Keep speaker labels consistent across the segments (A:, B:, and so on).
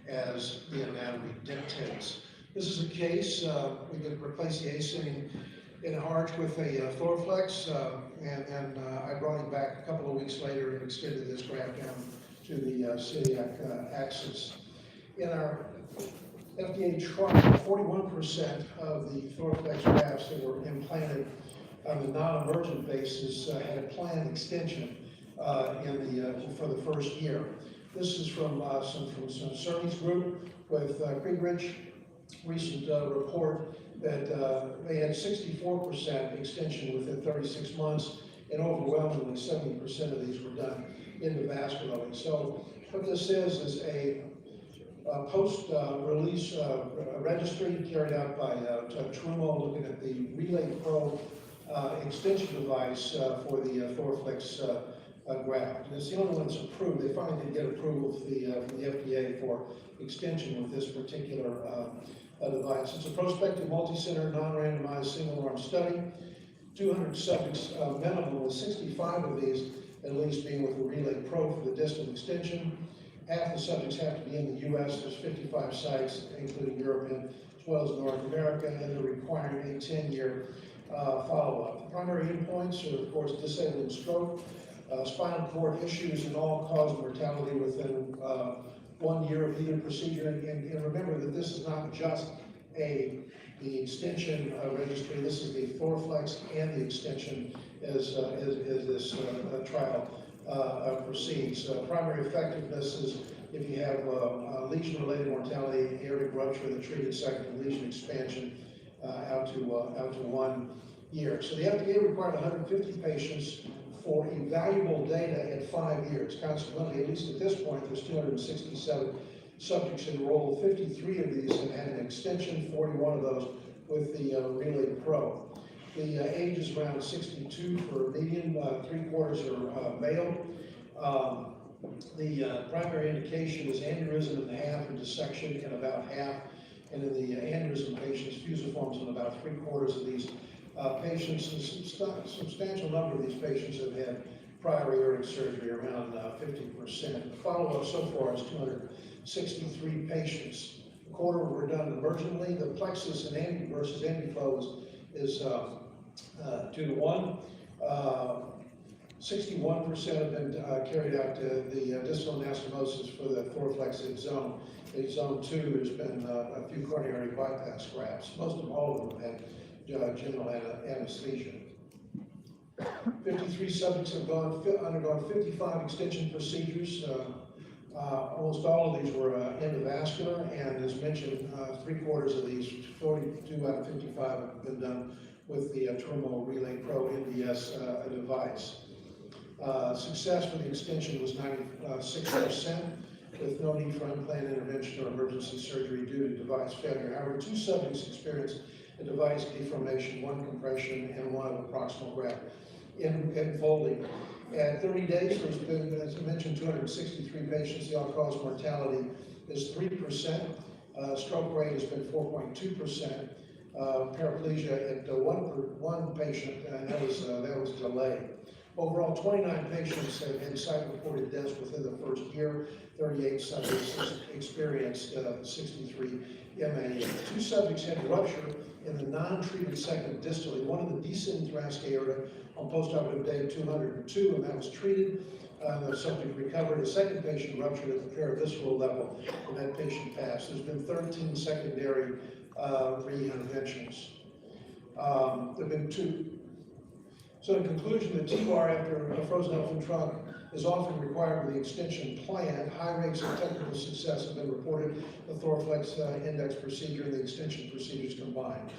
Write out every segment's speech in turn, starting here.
A: as the anatomy dictates. This is a case, we could replace the ACE in an arch with a Thorflex, and I brought him back a couple of weeks later and extended this graft down to the celiac axis. In our FDA trial, 41% of the Thorflex grafts that were implanted on a non-emergent basis had a planned extension for the first year. This is from some Cerny's group with Greenridge. Recent report that they had 64% extension within 36 months, and overwhelmingly 70% of these were done endovascularly. So what this is a post-release registry carried out by Trumo, looking at the Relay Pro extension device for the Thorflex graft. And it's the only one that's approved. They finally did get approval from the FDA for extension with this particular device. It's a prospective, multi-center, non-randomized, single-arm study. 200 subjects minimum, with 65 of these at least being with the Relay Pro for the distal extension. Half the subjects have to be in the U.S. There's 55 sites, including Europe as well as North America, and they're requiring a 10-year follow-up. The primary endpoints are, of course, disabling stroke, spinal cord issues, and all-cause mortality within 1 year of either procedure. And remember that this is not just the extension registry. This is the Thorflex and the extension as this trial proceeds. Primary effectiveness is if you have lesion-related mortality, aortic rupture of the treated site, and lesion expansion out to 1 year. So the FDA required 150 patients for evaluable data at 5 years. Consequently, at least at this point, there's 267 subjects enrolled. 53 of these have had an extension, 41 of those with the Relay Pro. The age is around 62 for median, 3/4 are male. The primary indication is aneurysm in the half and dissection in about half. And in the aneurysm patients, fusiforms in about 3/4 of these patients. A substantial number of these patients have had prior aortic surgery, around 50%. The follow-up so far is 263 patients. A quarter were done emergently. The plexus and versus antiflow is 2-to-1. 61% have been carried out to the distal anastomosis for the Thorflex in zone. In zone 2, there's been a few coronary bypass grafts. Most of all of them had general anesthesia. 53 subjects have undergone 55 extension procedures. Almost all of these were endovascular, and as mentioned, 3/4 of these, 42 out of 55, have been done with the Trumo Relay Pro NDS device. Success for the extension was 96%, with no need for unplanned intervention or emergency surgery due to device failure. However, 2 subjects experienced a device deformation, 1 compression, and 1 of the proximal graft enfolding. At 30 days, there's been, as I mentioned, 263 patients. The all-cause mortality is 3%. Stroke rate has been 4.2%. Paraplegia at one patient, and that was delayed. Overall, 29 patients have had site-reported deaths within the first year. 38 subjects experienced 63 MA. 2 subjects had rupture in the non-treated segment distally, one of the descending thoracic aorta on postoperative day of 202, and that was treated. The subject recovered. A second patient ruptured at the paravisceral level, and that patient passed. There's been 13 secondary re-interventions. There have been 2. So in conclusion, the T-bar after a frozen elephant trunk is often required with the extension plan. High rates of technical success have been reported. The Thorflex index procedure and the extension procedures combined.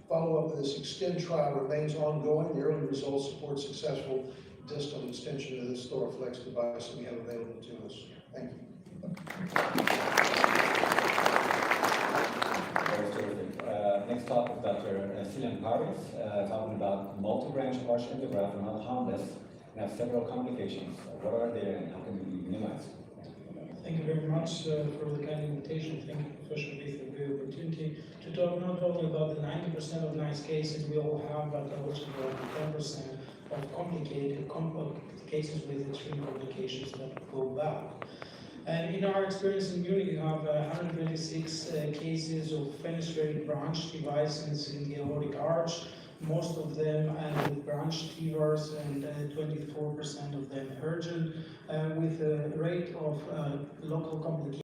A: Follow-up of this extend trial remains ongoing. The early results support successful distal extension of this Thorflex device that we have available to us. Thank you.
B: Next talk is Dr. Cillian Parvis, talking about multi-branch arch endograft and harmless and have several complications. What are they and how can we minimize?
C: Thank you very much for the kind invitation. Thank you, Professor Lee, for the opportunity to talk not only about the 90% of nice cases we all have, but also about the 10% of complicated cases with extreme complications that go back. And in our experience in Munich, we have 126 cases of fenestrated branch devices in the aortic arch, most of them with branch TIVRs and 24% of them urgent, with a rate of local complications